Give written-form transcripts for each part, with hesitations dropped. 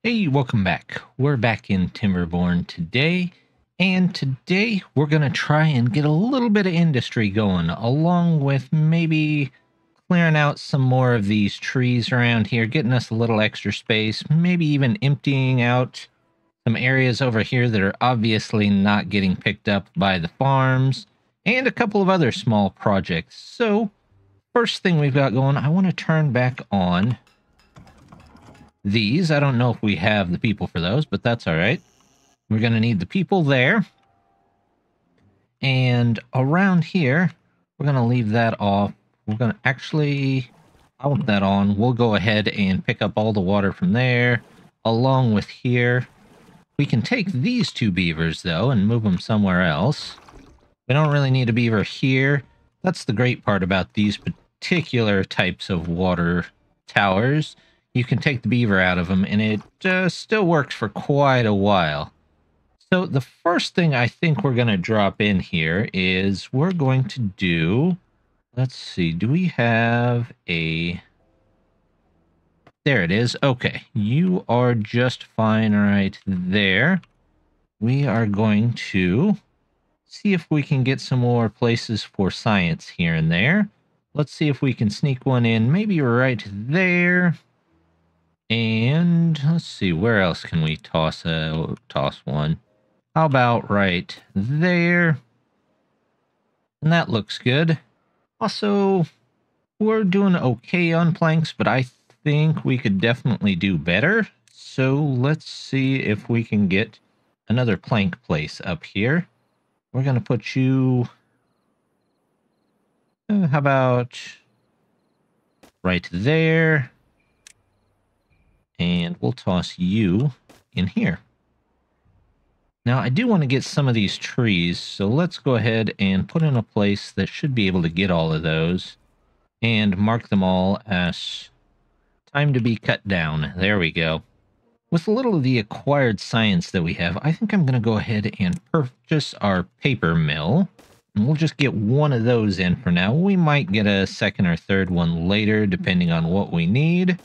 Hey, welcome back. We're back in Timberborn today, and today we're going to try and get a little bit of industry going, along with maybe clearing out some more of these trees around here, getting us a little extra space, maybe even emptying out some areas over here that are obviously not getting picked up by the farms, and a couple of other small projects. So, first thing we've got going, I want to turn back on these. I don't know if we have the people for those, but that's all right. We're going to need the people there. And around here, we're going to leave that off. We're going to actually, I want that on. We'll go ahead and pick up all the water from there, along with here. We can take these two beavers, though, and move them somewhere else. We don't really need a beaver here. That's the great part about these particular types of water towers. You can take the beaver out of them, and it still works for quite a while. So the first thing I think we're going to drop in here is we're going to do... Let's see, do we have a... There it is. Okay, you are just fine right there. We are going to see if we can get some more places for science here and there. Let's see if we can sneak one in, maybe right there. And let's see, where else can we toss one? How about right there? And that looks good. Also, we're doing okay on planks, but I think we could definitely do better. So let's see if we can get another plank place up here. We're going to put you... how about right there? And we'll toss you in here. Now, I do want to get some of these trees, so let's go ahead and put in a place that should be able to get all of those and mark them all as time to be cut down. There we go. With a little of the acquired science that we have, I think I'm going to go ahead and purchase our paper mill. And we'll just get one of those in for now. We might get a second or third one later, depending on what we need.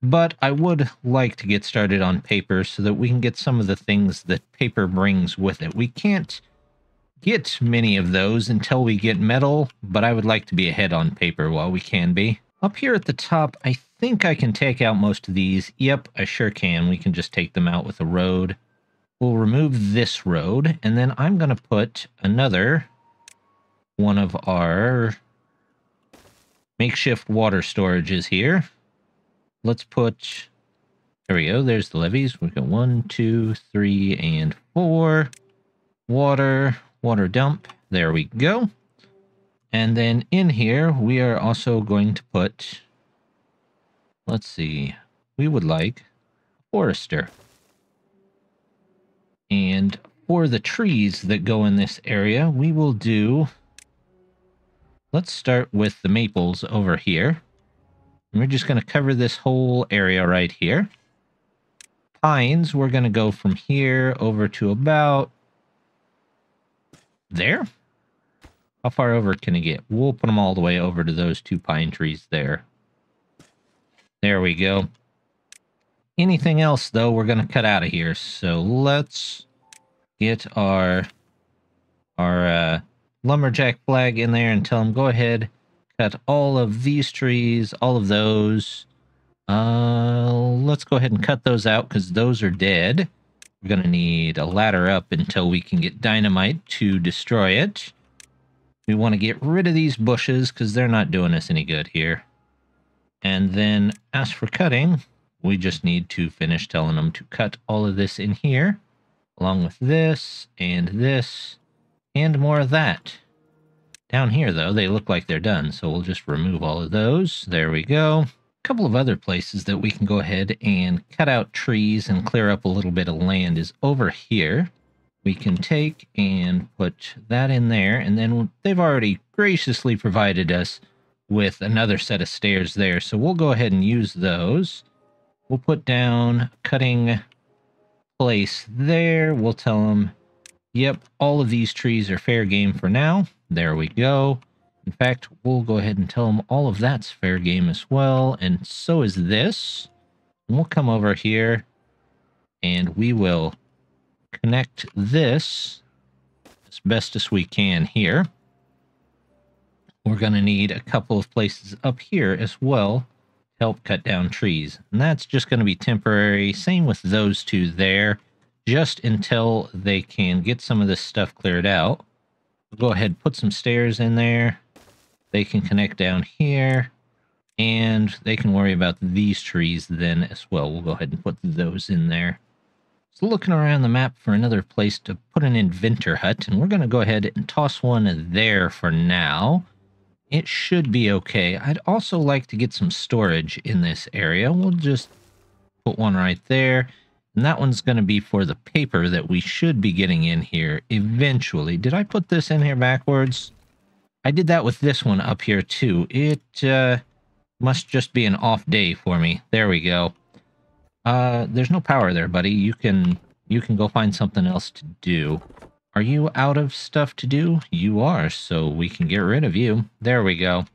But I would like to get started on paper so that we can get some of the things that paper brings with it. We can't get many of those until we get metal, but I would like to be ahead on paper while we can be. Up here at the top, I think I can take out most of these. Yep, I sure can. We can just take them out with a road. We'll remove this road, and then I'm going to put another one of our makeshift water storages here. Let's put, there we go, there's the levees. We've got 1, 2, 3, and 4. Water dump. There we go. And then in here, we are also going to put, let's see, we would like a forester. And for the trees that go in this area, we will do, let's start with the maples over here. And we're just going to cover this whole area right here. Pines, we're going to go from here over to about there. How far over can it get? We'll put them all the way over to those two pine trees there. There we go. Anything else, though, we're going to cut out of here. So let's get our lumberjack flag in there and tell them, go ahead, cut all of these trees, all of those. Let's go ahead and cut those out because those are dead. We're going to need a ladder up until we can get dynamite to destroy it. We want to get rid of these bushes because they're not doing us any good here. And then as for cutting, we just need to finish telling them to cut all of this in here, along with this, and more of that. Down here, though, they look like they're done, so we'll just remove all of those. There we go. A couple of other places that we can go ahead and cut out trees and clear up a little bit of land is over here. We can take and put that in there, and then they've already graciously provided us with another set of stairs there, so we'll go ahead and use those. We'll put down a cutting place there. We'll tell them, yep, all of these trees are fair game for now. There we go. In fact, we'll go ahead and tell them all of that's fair game as well, and so is this. And we'll come over here, And we will connect this as best as we can here. We're going to need a couple of places up here as well to help cut down trees. And that's just going to be temporary. Same with those two there, just until they can get some of this stuff cleared out. We'll go ahead and put some stairs in there. They can connect down here. And they can worry about these trees then as well. We'll go ahead and put those in there. So looking around the map for another place to put an inventor hut, and we're going to go ahead and toss one there for now. It should be okay. I'd also like to get some storage in this area. We'll just put one right there. And that one's going to be for the paper that we should be getting in here eventually. Did I put this in here backwards? I did that with this one up here too. It must just be an off day for me. There we go. There's no power there, buddy. You can go find something else to do. Are you out of stuff to do? You are, so we can get rid of you. There we go.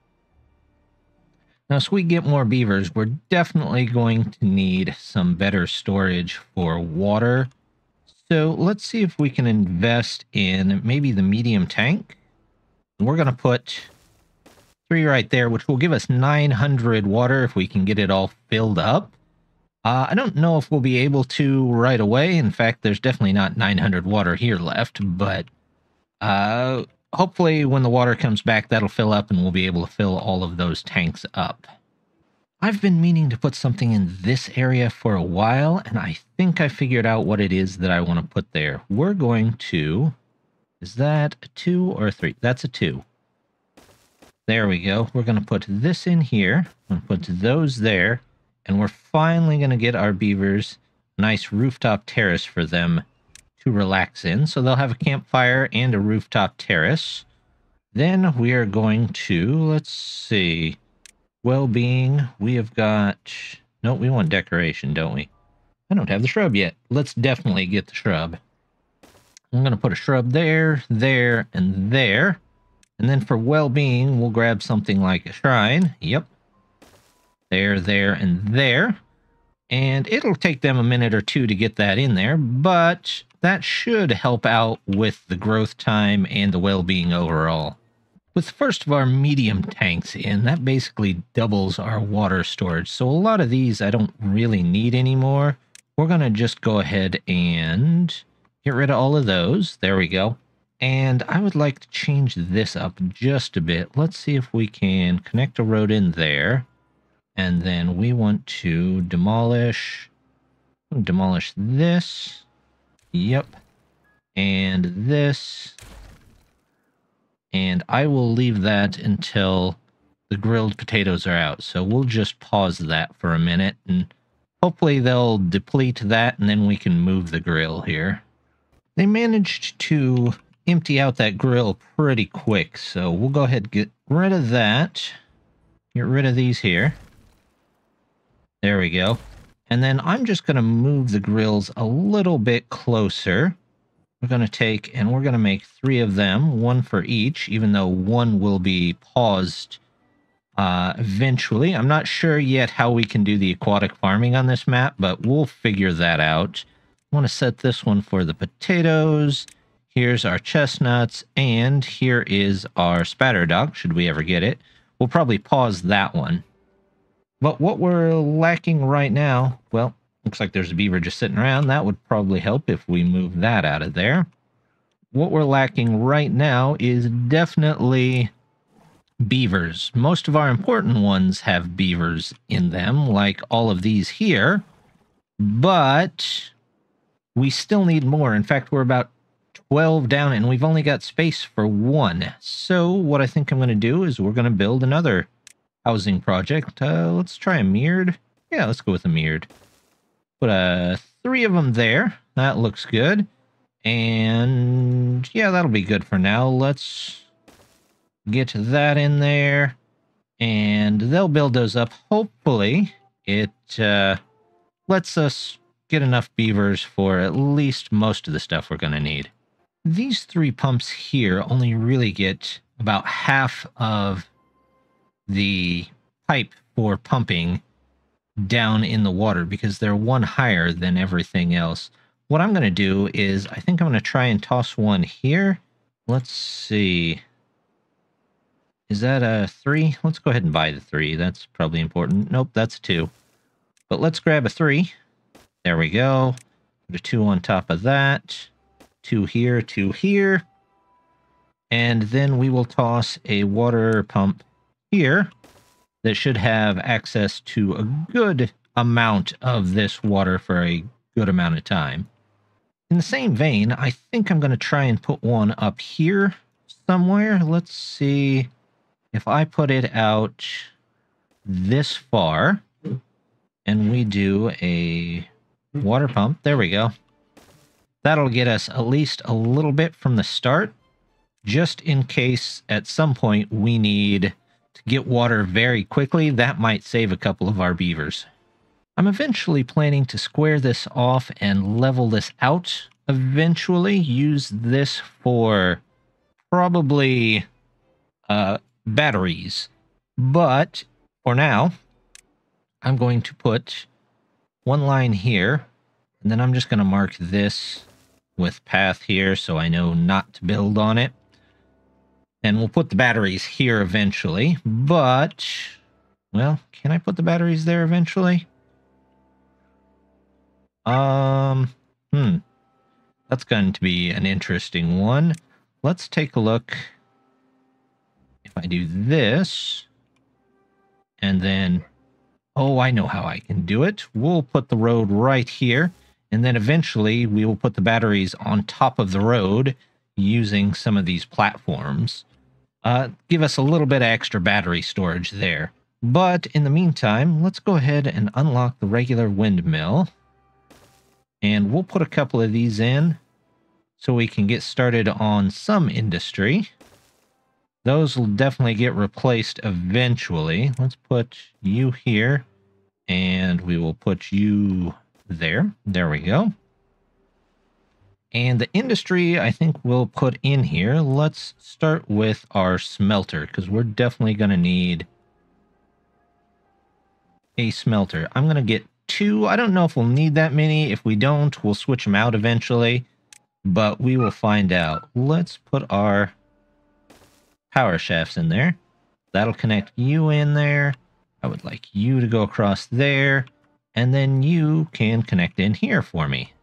Now, so we get more beavers, we're definitely going to need some better storage for water. So let's see if we can invest in maybe the medium tank. We're going to put 3 right there, which will give us 900 water if we can get it all filled up. I don't know if we'll be able to right away. In fact, there's definitely not 900 water here left, but hopefully when the water comes back, that'll fill up and we'll be able to fill all of those tanks up. I've been meaning to put something in this area for a while, and I think I figured out what it is that I want to put there. We're going to... Is that a 2 or a 3? That's a 2. There we go. We're going to put this in here. I'm going to put those there. And we're finally going to get our beavers a nice rooftop terrace for them to relax in. So they'll have a campfire and a rooftop terrace. Then we are going to, let's see, well-being. We have got... No, we want decoration, don't we? I don't have the shrub yet. Let's definitely get the shrub. I'm going to put a shrub there, there, and there. And then for well-being, we'll grab something like a shrine. Yep. There, there, and there. And it'll take them a minute or two to get that in there, but that should help out with the growth time and the well-being overall. With the first of our medium tanks in, that basically doubles our water storage. So a lot of these I don't really need anymore. We're going to just go ahead and get rid of all of those. There we go. And I would like to change this up just a bit. Let's see if we can connect a road in there. And then we want to demolish this. Yep. And this. And I will leave that until the grilled potatoes are out. So we'll just pause that for a minute. And hopefully they'll deplete that and then we can move the grill here. They managed to empty out that grill pretty quick. So we'll go ahead and get rid of that. Get rid of these here. There we go. And then I'm just going to move the grills a little bit closer. We're going to take, and we're going to make 3 of them, 1 for each, even though 1 will be paused eventually. I'm not sure yet how we can do the aquatic farming on this map, but we'll figure that out. I want to set this one for the potatoes. Here's our chestnuts, and here is our spatter dog, should we ever get it. We'll probably pause that one. But what we're lacking right now, well, looks like there's a beaver just sitting around. That would probably help if we move that out of there. What we're lacking right now is definitely beavers. Most of our important ones have beavers in them, like all of these here. But we still need more. In fact, we're about 12 down, and we've only got space for 1. So what I think I'm going to do is we're going to build another housing project. Let's try a mirrored. Yeah, let's go with a mirrored. Put 3 of them there. That looks good. And yeah, that'll be good for now. Let's get that in there. And they'll build those up. Hopefully, it lets us get enough beavers for at least most of the stuff we're going to need. These 3 pumps here only really get about half of the pipe for pumping down in the water because they're one higher than everything else. What I'm going to do is I think I'm going to try and toss one here. Let's see. Is that a 3? Let's go ahead and buy the 3. That's probably important. Nope, that's a 2. But let's grab a 3. There we go. Put a 2 on top of that. 2 here, 2 here. And then we will toss a water pump here that should have access to a good amount of this water for a good amount of time. In the same vein, I think I'm going to try and put one up here somewhere. Let's see if I put it out this far and we do a water pump. There we go. That'll get us at least a little bit from the start, just in case at some point we need to get water very quickly. That might save a couple of our beavers. I'm eventually planning to square this off and level this out. Eventually use this for probably batteries. But for now, I'm going to put one line here, and then I'm just going to mark this with path here so I know not to build on it. And we'll put the batteries here eventually, but, well, can I put the batteries there eventually? That's going to be an interesting one. Let's take a look. If I do this, and then, oh, I know how I can do it. We'll put the road right here, and then eventually we will put the batteries on top of the road using some of these platforms. Give us a little bit of extra battery storage there. But in the meantime, let's go ahead and unlock the regular windmill. And we'll put a couple of these in so we can get started on some industry. Those will definitely get replaced eventually. Let's put you here, and we will put you there. There we go. And the industry, I think we'll put in here. Let's start with our smelter, because we're definitely going to need a smelter. I'm going to get 2. I don't know if we'll need that many. If we don't, we'll switch them out eventually, but we will find out. Let's put our power shafts in there. That'll connect you in there. I would like you to go across there, and then you can connect in here for me.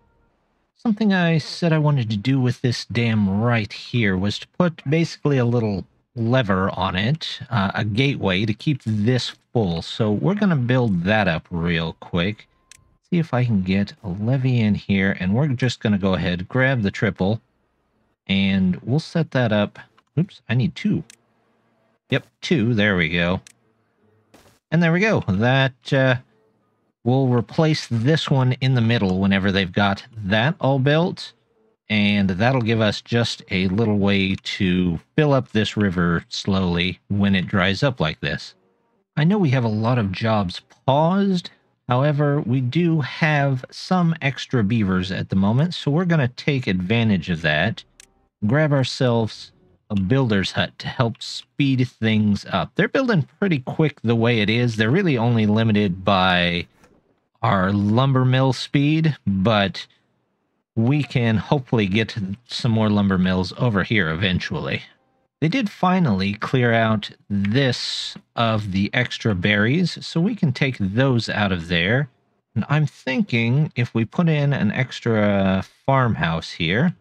Something I said I wanted to do with this dam right here was to put basically a little lever on it, a gateway to keep this full. So we're going to build that up real quick. See if I can get a levee in here, and we're just going to go ahead, grab the triple, and we'll set that up. Oops, I need 2. Yep, 2. There we go. And there we go. That will replace this one in the middle whenever they've got that all built. And that'll give us just a little way to fill up this river slowly when it dries up like this. I know we have a lot of jobs paused. However, we do have some extra beavers at the moment, so we're going to take advantage of that. Grab ourselves a builder's hut to help speed things up. They're building pretty quick the way it is. They're really only limited by our lumber mill speed, but we can hopefully get some more lumber mills over here eventually. They did finally clear out this of the extra berries, so we can take those out of there. And I'm thinking if we put in an extra farmhouse here,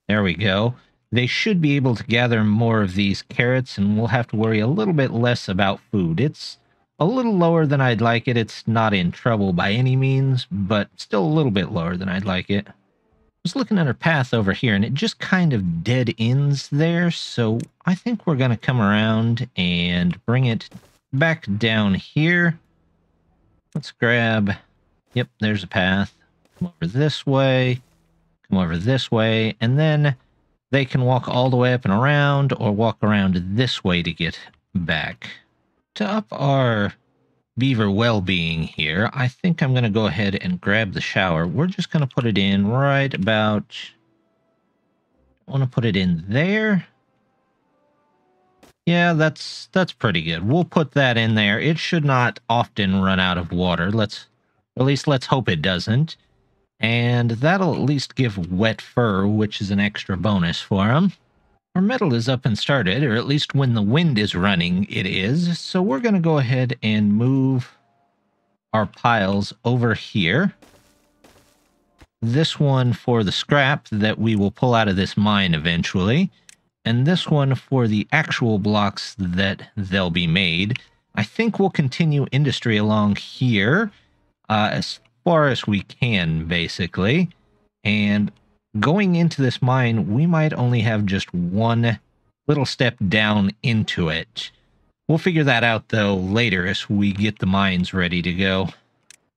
there we go, they should be able to gather more of these carrots, and we'll have to worry a little bit less about food. It's a little lower than I'd like it. It's not in trouble by any means, but still a little bit lower than I'd like it. I was looking at our path over here, and it just kind of dead ends there, so I think we're going to come around and bring it back down here. Let's grab... Yep, there's a path. Come over this way, come over this way, and then they can walk all the way up and around, or walk around this way to get back. To up our beaver well-being here, I think I'm going to go ahead and grab the shower. We're just going to put it in right about... I want to put it in there. Yeah, that's pretty good. We'll put that in there. It should not often run out of water. At least let's hope it doesn't. And that'll at least give wet fur, which is an extra bonus for him. Our metal is up and started, or at least when the wind is running, it is. So we're going to go ahead and move our piles over here. This one for the scrap that we will pull out of this mine eventually. And this one for the actual blocks that they'll be made. I think we'll continue industry along here as far as we can, basically. And going into this mine, we might only have just one little step down into it. We'll figure that out, though, later as we get the mines ready to go.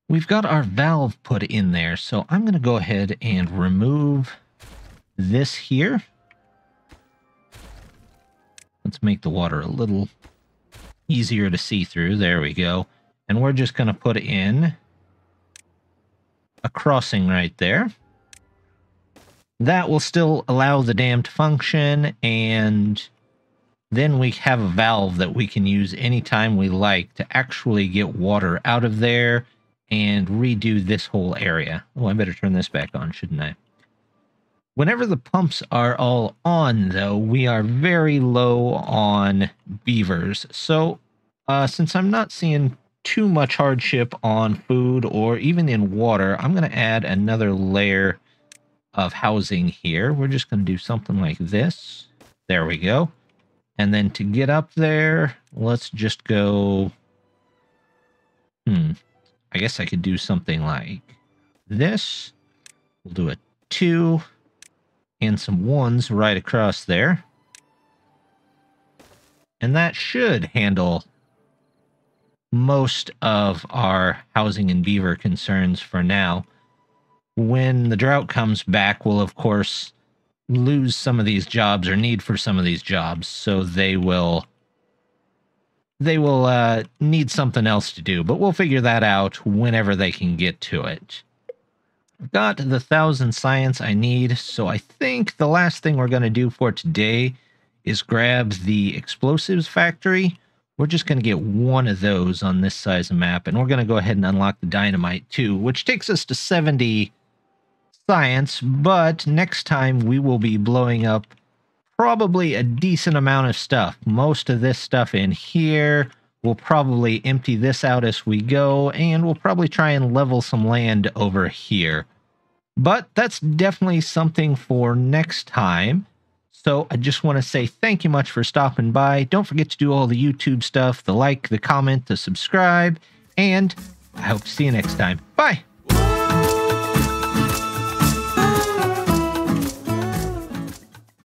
We've got our valve put in there, so I'm going to go ahead and remove this here. Let's make the water a little easier to see through. There we go. And we're just going to put in a crossing right there. That will still allow the dam to function, and then we have a valve that we can use anytime we like to actually get water out of there and redo this whole area. Oh, I better turn this back on, shouldn't I? Whenever the pumps are all on, though, we are very low on beavers. So, since I'm not seeing too much hardship on food or even in water, I'm going to add another layer of housing here. We're just going to do something like this. There we go. And then to get up there, let's just go... I guess I could do something like this. We'll do a 2 and some 1s right across there. And that should handle most of our housing and beaver concerns for now. When the drought comes back, we'll of course lose some of these jobs or need for some of these jobs, so they will need something else to do, but we'll figure that out whenever they can get to it. I've got the 1,000 science I need, so I think the last thing we're going to do for today is grab the explosives factory. We're just going to get one of those on this size of map, and we're going to go ahead and unlock the dynamite too, which takes us to 70 science, but next time we will be blowing up probably a decent amount of stuff. Most of this stuff in here. We'll probably empty this out as we go, and we'll probably try and level some land over here. But that's definitely something for next time. So I just want to say thank you much for stopping by. Don't forget to do all the YouTube stuff, the like, the comment, the subscribe, and I hope to see you next time. Bye!